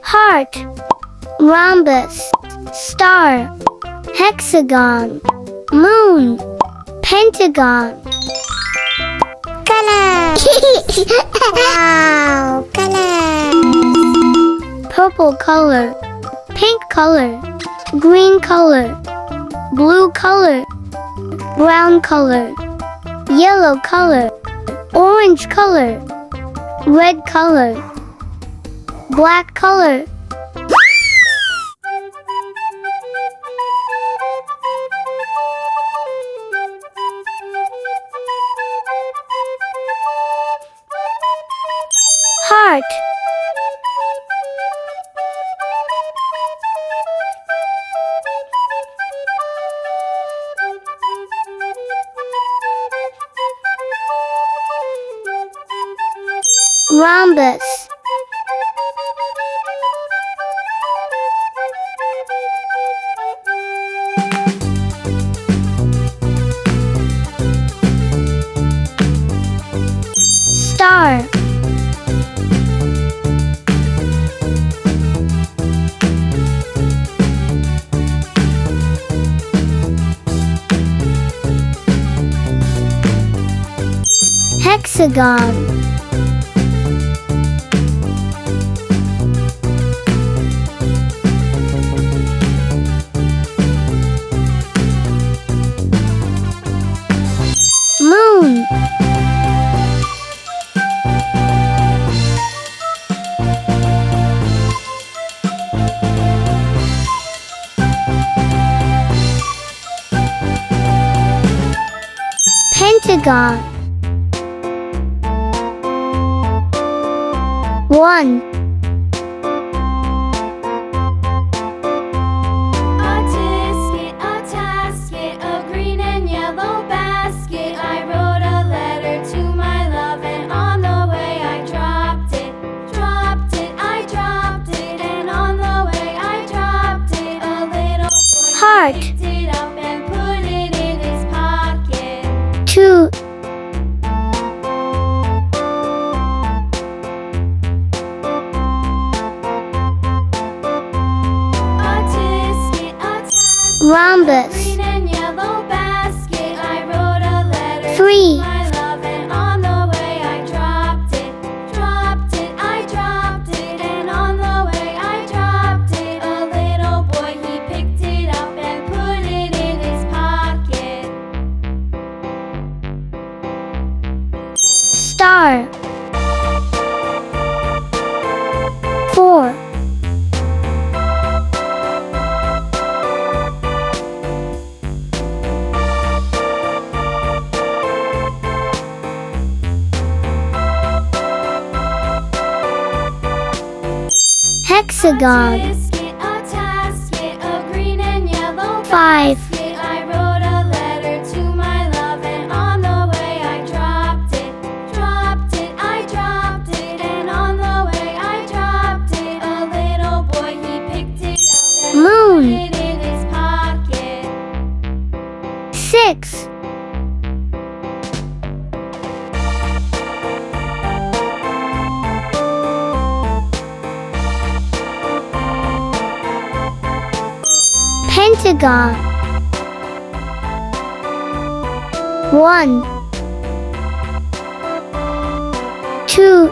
Heart, rhombus, star, hexagon, moon, pentagon. Color! Wow! Color! Purple color, pink color, green color, blue color, brown color, yellow color, orange color, red color, black color. Heart, rhombus, star, hexagon, moon, Pentagon. 1, A tasket, a green and yellow basket. I wrote a letter to my love, and on the way I dropped it. I dropped it, and on the way I dropped it. A little boy Heart. picked it up and put it in his pocket. 2, rhombus. Green and yellow basket. I wrote a letter 3, to my love, and on the way I dropped it. I dropped it, and on the way I dropped it. A little boy, he picked it up and put it in his pocket. Star. 4, hexagon. A tasket, a green and yellow 5, basket. I wrote a letter to my love, and on the way I dropped it. I dropped it, and on the way I dropped it. A little boy, he picked it up and Moon. put it in his pocket. 6, Pentagon. 1, 2,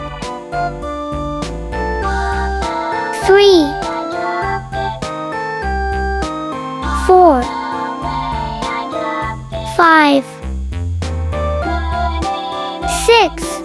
3, 4, 5, 6,